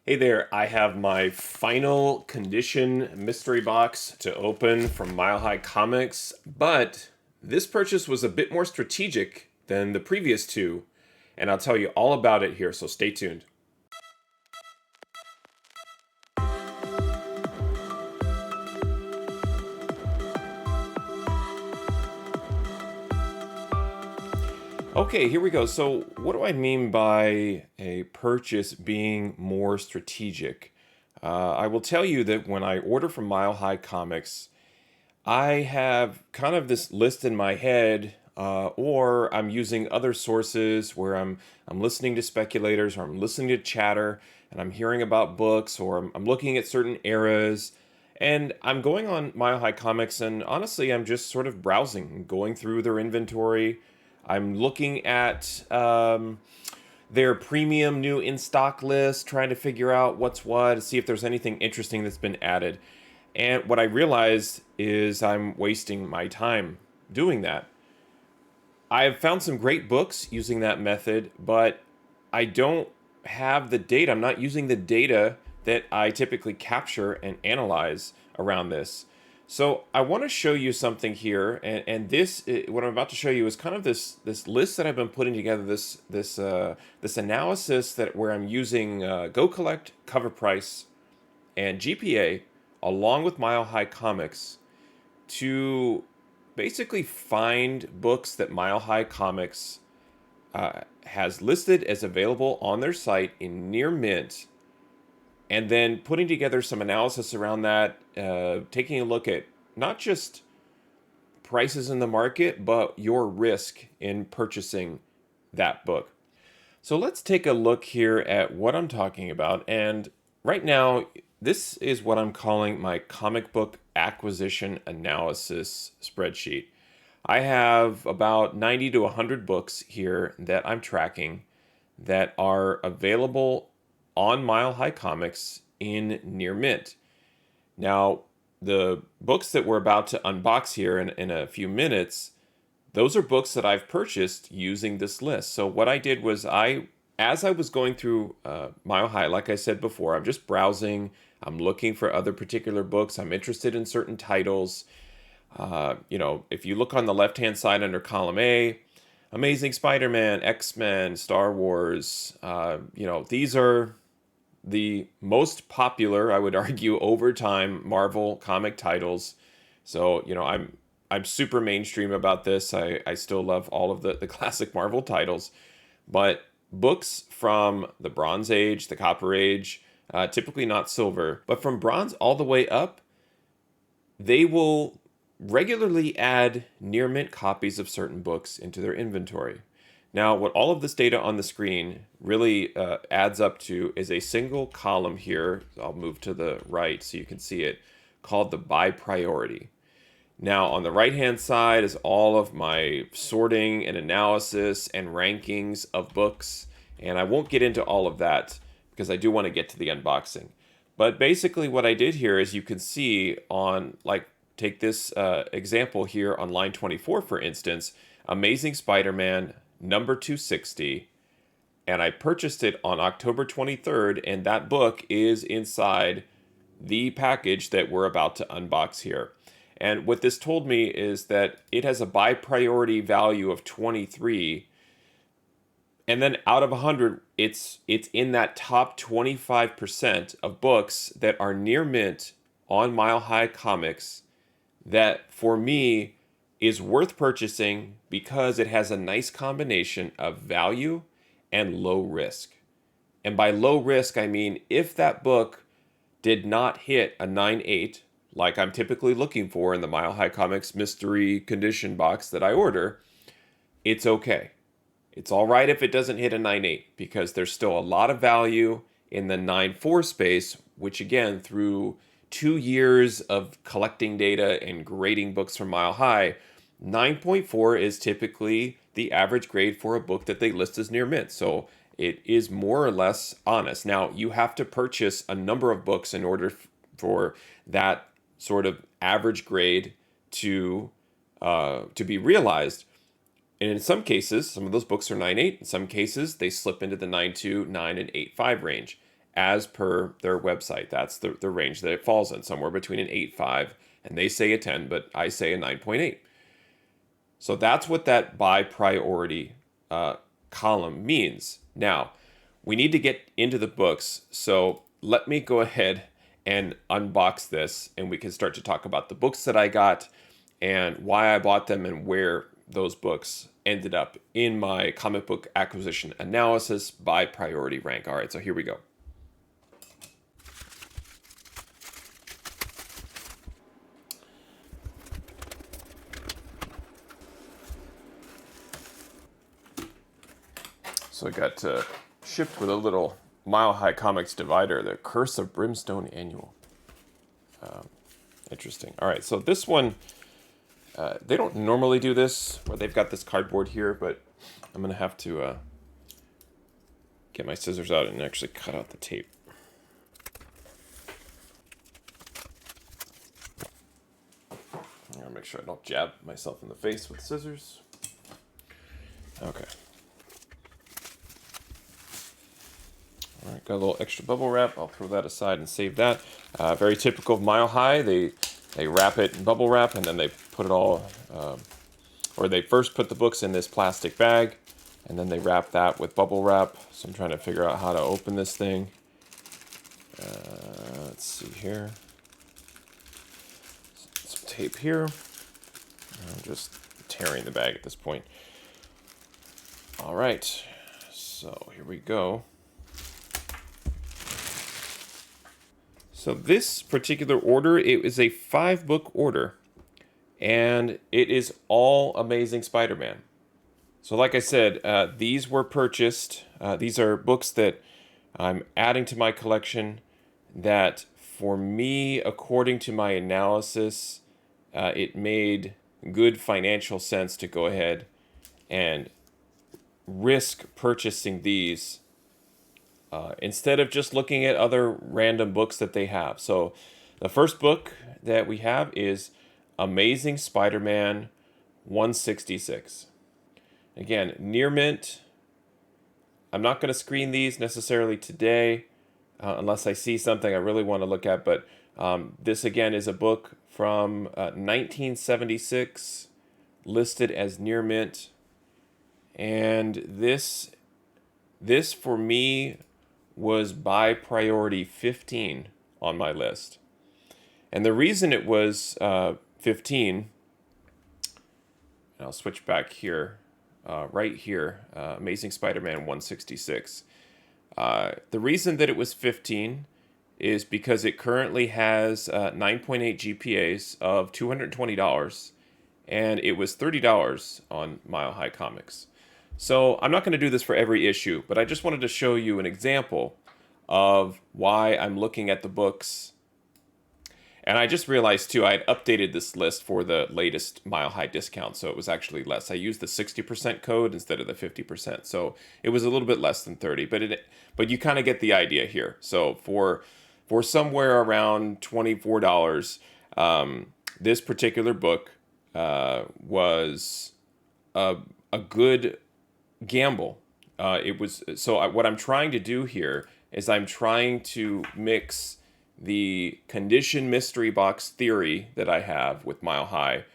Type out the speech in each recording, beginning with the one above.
Hey there, I have my final condition mystery box to open from Mile High Comics, but this purchase was a bit more strategic than the previous two, and I'll tell you all about it here, so stay tuned. Okay, here we go. So, what do I mean by a purchase being more strategic? I will tell you that when I order from Mile High Comics, I have kind of this list in my head, or I'm using other sources where I'm listening to speculators, or I'm listening to chatter, and I'm hearing about books, or I'm looking at certain eras, and I'm going on Mile High Comics, and honestly, I'm just sort of browsing, going through their inventory. I'm looking at their premium new in stock list, trying to figure out what's what, see if there's anything interesting that's been added. And what I realize is I'm wasting my time doing that. I have found some great books using that method, but I don't have the data. I'm not using the data that I typically capture and analyze around this. So I want to show you something here, and this what I'm about to show you is kind of this list that I've been putting together. This analysis that where I'm using Go Collect, Cover Price, and GPA along with Mile High Comics to basically find books that Mile High Comics has listed as available on their site in near mint, and then putting together some analysis around that, taking a look at not just prices in the market, but your risk in purchasing that book. So let's take a look here at what I'm talking about. And right now, this is what I'm calling my comic book acquisition analysis spreadsheet. I have about 90 to 100 books here that I'm tracking that are available on Mile High Comics in near mint. Now, the books that we're about to unbox here in a few minutes, those are books that I've purchased using this list. So what I did was as I was going through Mile High, like I said before, I'm just browsing. I'm looking for other particular books. I'm interested in certain titles. If you look on the left-hand side under column A, Amazing Spider-Man, X-Men, Star Wars, these are the most popular, I would argue, over time Marvel comic titles. So, I'm super mainstream about this. I still love all of the classic Marvel titles. But books from the Bronze Age, the Copper Age, typically not silver, but from bronze all the way up, they will regularly add near mint copies of certain books into their inventory. Now, what all of this data on the screen really adds up to is a single column here. I'll move to the right so you can see it, called the by priority. Now, on the right-hand side is all of my sorting and analysis and rankings of books, and I won't get into all of that because I do want to get to the unboxing. But basically what I did here is you can see on, like, take this example here on line 24, for instance, Amazing Spider-Man number 260, and I purchased it on October 23rd, and that book is inside the package that we're about to unbox here. And what this told me is that it has a buy priority value of 23, and then out of 100, it's in that top 25% of books that are near mint on Mile High Comics that for me is worth purchasing because it has a nice combination of value and low risk. And by low risk, I mean if that book did not hit a 9.8, like I'm typically looking for in the Mile High Comics mystery condition box that I order, it's okay. It's all right if it doesn't hit a 9.8 because there's still a lot of value in the 9.4 space, which again, through 2 years of collecting data and grading books from Mile High, 9.4 is typically the average grade for a book that they list as near mint. So it is more or less honest. Now, you have to purchase a number of books in order for that sort of average grade to be realized. And in some cases, some of those books are 9.8. In some cases, they slip into the 9.2, 9, and 8.5 range. as per their website. That's the range that it falls in, somewhere between an 8.5, and they say a 10, but I say a 9.8. So that's what that by priority column means. Now, we need to get into the books, so let me go ahead and unbox this, and we can start to talk about the books that I got and why I bought them and where those books ended up in my comic book acquisition analysis by priority rank. All right, so here we go. So I got shipped with a little Mile High Comics divider, the Curse of Brimstone Annual. Interesting. All right, so this one, they don't normally do this, where they've got this cardboard here, but I'm going to have to get my scissors out and actually cut out the tape. I'm going to make sure I don't jab myself in the face with scissors. Okay. All right, got a little extra bubble wrap. I'll throw that aside and save that. Very typical of Mile High. They wrap it in bubble wrap, and then they put it all, or they first put the books in this plastic bag, and then they wrap that with bubble wrap. So I'm trying to figure out how to open this thing. Let's see here. Some tape here. I'm just tearing the bag at this point. All right, so here we go. So this particular order, it is a 5-book order, and it is all Amazing Spider-Man. So like I said, these were purchased. These are books that I'm adding to my collection that, for me, according to my analysis, it made good financial sense to go ahead and risk purchasing these instead of just looking at other random books that they have. So the first book that we have is Amazing Spider-Man 166. Again, near mint. I'm not going to screen these necessarily today unless I see something I really want to look at. But this, again, is a book from 1976, listed as near mint. And this for me was by priority 15 on my list. And the reason it was 15, and I'll switch back here, right here, Amazing Spider-Man 166. The reason that it was 15 is because it currently has 9.8 GPAs of $220, and it was $30 on Mile High Comics. So I'm not going to do this for every issue, but I just wanted to show you an example of why I'm looking at the books. And I just realized, too, I had updated this list for the latest Mile High discount, so it was actually less. I used the 60% code instead of the 50%, so it was a little bit less than 30, but you kind of get the idea here. So for somewhere around $24, this particular book was a good gamble. What I'm trying to do here is I'm trying to mix the condition mystery box theory that I have with Mile High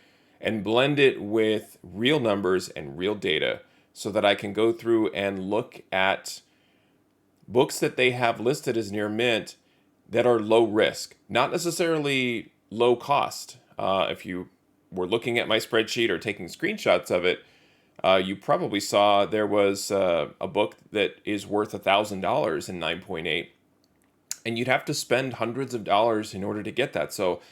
and blend it with real numbers and real data so that I can go through and look at books that they have listed as near mint that are low risk, not necessarily low cost. If you were looking at my spreadsheet or taking screenshots of it, you probably saw there was a book that is worth $1,000 in 9.8, and you'd have to spend hundreds of dollars in order to get that. So,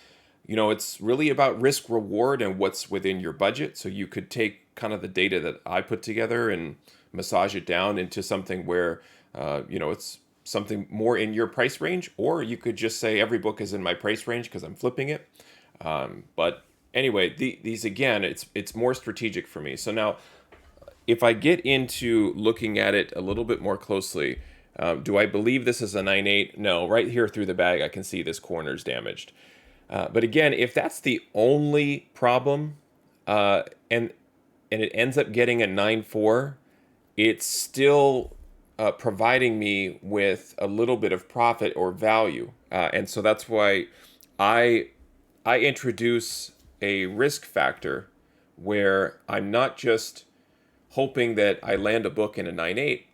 it's really about risk reward and what's within your budget. So you could take kind of the data that I put together and massage it down into something where, it's something more in your price range, or you could just say every book is in my price range because I'm flipping it. But anyway, these again, it's more strategic for me. So now, if I get into looking at it a little bit more closely, do I believe this is a 9.8? No, right here through the bag, I can see this corner's damaged. But again, if that's the only problem, and it ends up getting a 9.4, it's still providing me with a little bit of profit or value. And so that's why I I introduce a risk factor where I'm not just hoping that I land a book in a 9.8.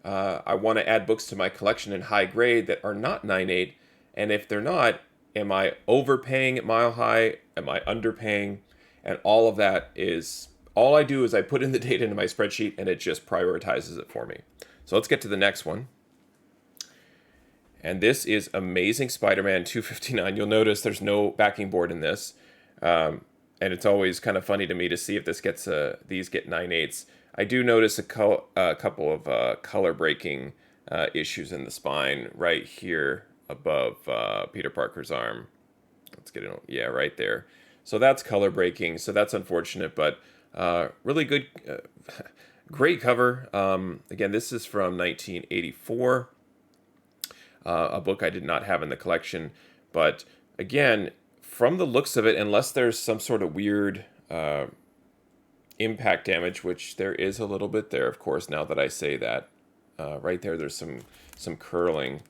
I want to add books to my collection in high grade that are not 9.8. And if they're not, am I overpaying at Mile High? Am I underpaying? And all of that is, all I do is I put in the data into my spreadsheet and it just prioritizes it for me. So let's get to the next one. And this is Amazing Spider-Man 259. You'll notice there's no backing board in this. And it's always kind of funny to me to see if this gets these get 9.8s. I do notice a couple of color breaking issues in the spine right here above Peter Parker's arm. Let's get it. Yeah, right there. So that's color breaking. So that's unfortunate, but really good, great cover. Again, this is from 1984. A book I did not have in the collection, but again, from the looks of it, unless there's some sort of weird impact damage, which there is a little bit there, of course, now that I say that, right there, there's some curling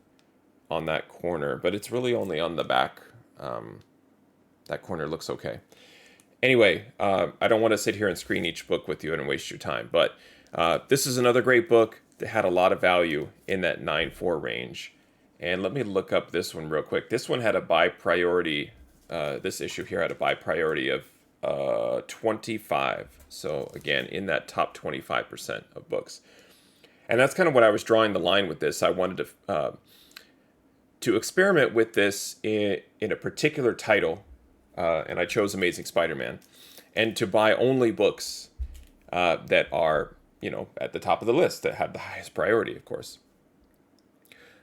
on that corner, but it's really only on the back. That corner looks okay. Anyway, I don't want to sit here and screen each book with you and waste your time, but this is another great book that had a lot of value in that 9.4 range. And let me look up this one real quick. This one had a buy priority. This issue here had a buy priority of 25. So again, in that top 25% of books. And that's kind of what I was drawing the line with this. I wanted to experiment with this in a particular title, and I chose Amazing Spider-Man, and to buy only books that are, at the top of the list, that have the highest priority, of course.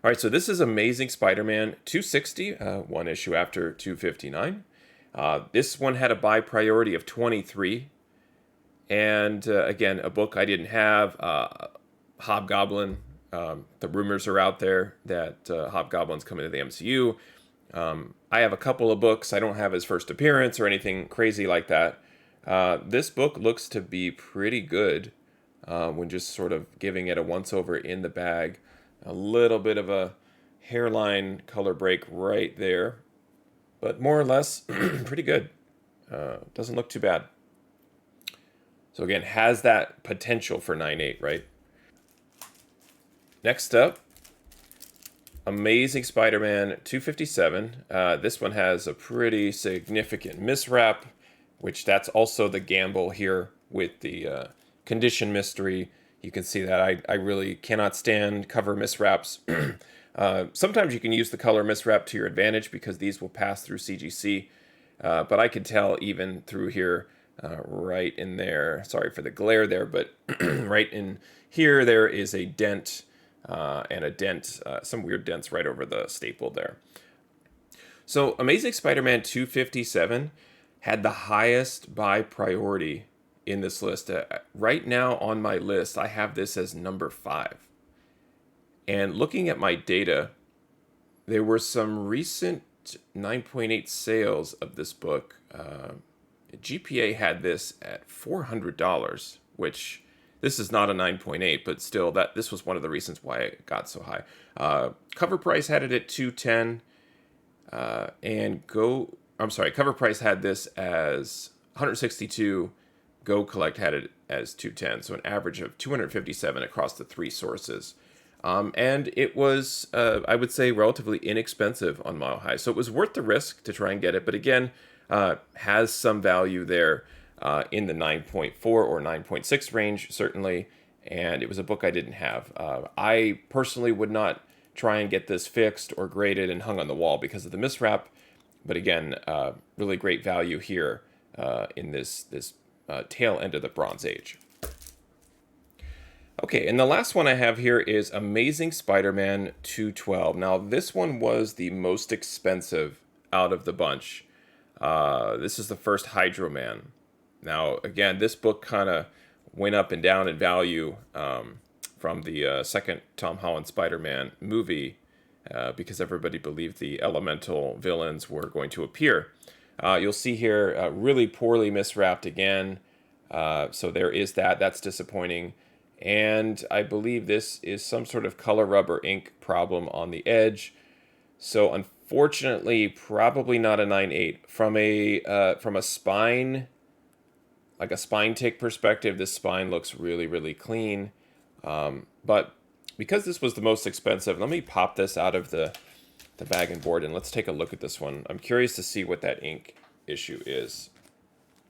All right, so this is Amazing Spider-Man 260, one issue after 259. This one had a buy priority of 23. And again, a book I didn't have, Hobgoblin. The rumors are out there that Hobgoblin's coming to the MCU. I have a couple of books. I don't have his first appearance or anything crazy like that. This book looks to be pretty good when just sort of giving it a once-over in the bag. A little bit of a hairline color break right there, but more or less pretty good. Doesn't look too bad. So again, has that potential for 9.8, right? Next up, Amazing Spider-Man 257. This one has a pretty significant miswrap, which that's also the gamble here with the condition mystery. You can see that I really cannot stand cover miswraps. Sometimes you can use the color miswrap to your advantage because these will pass through CGC. But I could tell even through here, right in there, sorry for the glare there, but right in here, there is a dent and a dent, some weird dents right over the staple there. So Amazing Spider-Man 257 had the highest buy priority in this list. Right now on my list, I have this as number 5. And looking at my data, there were some recent 9.8 sales of this book. GPA had this at $400, which this is not a 9.8, but still, this was one of the reasons why it got so high. Cover price had it at $210, Cover price had this as $162. Go Collect had it as $210, so an average of $257 across the 3 sources. And it was, I would say, relatively inexpensive on Mile High. So it was worth the risk to try and get it. But again, has some value there in the 9.4 or 9.6 range, certainly. And it was a book I didn't have. I personally would not try and get this fixed or graded and hung on the wall because of the miswrap. But again, really great value here in this tail end of the Bronze Age. Okay, and the last one I have here is Amazing Spider-Man 212. Now, this one was the most expensive out of the bunch. This is the first Hydro Man. Now, again, this book kind of went up and down in value from the second Tom Holland Spider-Man movie because everybody believed the elemental villains were going to appear. You'll see here really poorly miswrapped again. So there is that. That's disappointing. And I believe this is some sort of color rubber ink problem on the edge. So unfortunately, probably not a 9.8. From a spine, like a spine tick perspective, this spine looks really, really clean. But because this was the most expensive, let me pop this out of the bag and board and let's take a look at this one. I'm curious to see what that ink issue is.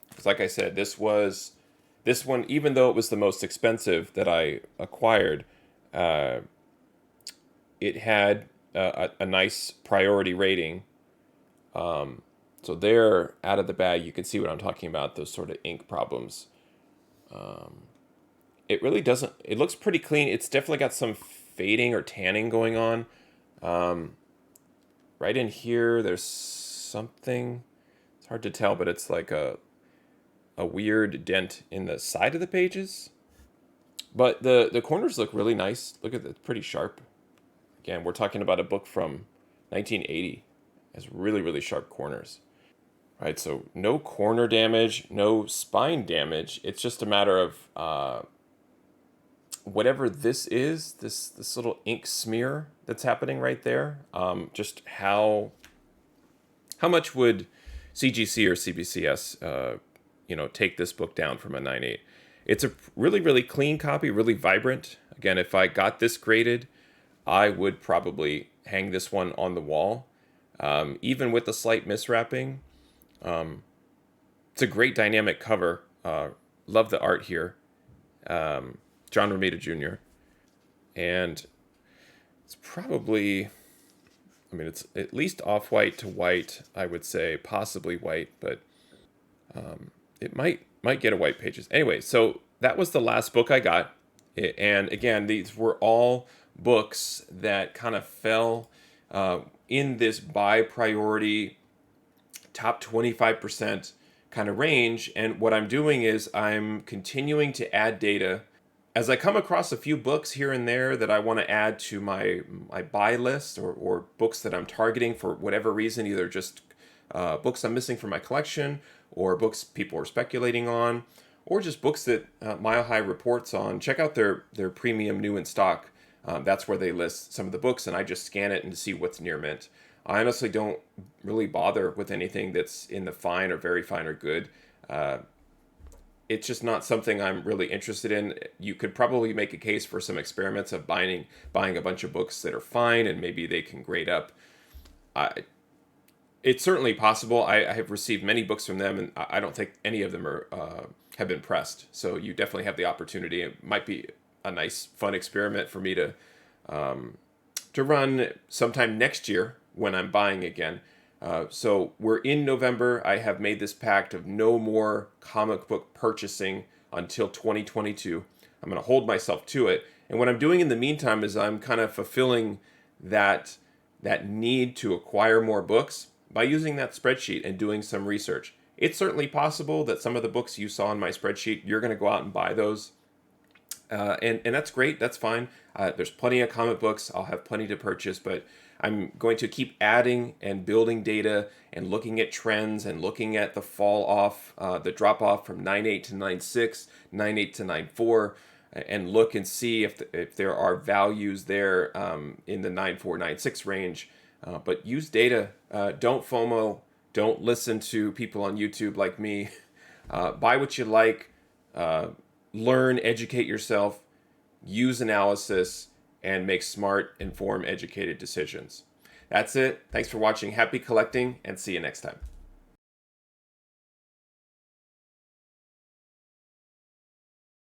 Because like I said, this one, even though it was the most expensive that I acquired, uh, it had a nice priority rating. So there, out of the bag, you can see what I'm talking about, those sort of ink problems. It really doesn't, it looks pretty clean. It's definitely got some fading or tanning going on. Right in here, there's something, it's hard to tell, but it's like a weird dent in the side of the pages. But the corners look really nice. Look at it, pretty sharp. Again, we're talking about a book from 1980. It has really, really sharp corners. Right, so no corner damage, no spine damage. It's just a matter of whatever this is, this little ink smear that's happening right there. Just how much would CGC or CBCS take this book down from a 9.8? It's a really, really clean copy, really vibrant. Again, if I got this graded, I would probably hang this one on the wall. Even with the slight miswrapping, it's a great dynamic cover. Love the art here. John Romita Jr. And it's probably, I mean, it's at least off-white to white, I would say, possibly white, but it might get a white pages. Anyway, so that was the last book I got. And again, these were all books that kind of fell in this buy priority top 25% kind of range. And what I'm doing is I'm continuing to add data as I come across a few books here and there that I want to add to my buy list, or books that I'm targeting for whatever reason, either just books I'm missing from my collection, or books people are speculating on, or just books that Mile High reports on. Check out their premium new in stock. That's where they list some of the books, and I just scan it and see what's near mint. I honestly don't really bother with anything that's in the fine or very fine or good. It's just not something I'm really interested in. You could probably make a case for some experiments of buying a bunch of books that are fine and maybe they can grade up. It's certainly possible. I have received many books from them, and I don't think any of them are have been pressed. So you definitely have the opportunity. It might be a nice, fun experiment for me to run sometime next year when I'm buying again. So we're in November. I have made this pact of no more comic book purchasing until 2022. I'm going to hold myself to it. And what I'm doing in the meantime is I'm kind of fulfilling that need to acquire more books by using that spreadsheet and doing some research. It's certainly possible that some of the books you saw in my spreadsheet, you're going to go out and buy those. And that's great. That's fine. There's plenty of comic books. I'll have plenty to purchase, but I'm going to keep adding and building data and looking at trends and looking at the fall off, the drop off from 9.8 to 9.6, 9.8 to 9.4, and look and see if there are values there in the 9.4, 9.6 range. But use data. Don't FOMO. Don't listen to people on YouTube like me. Buy what you like. Learn, educate yourself, use analysis, and make smart, informed, educated decisions. That's it. Thanks for watching. Happy collecting, and see you next time.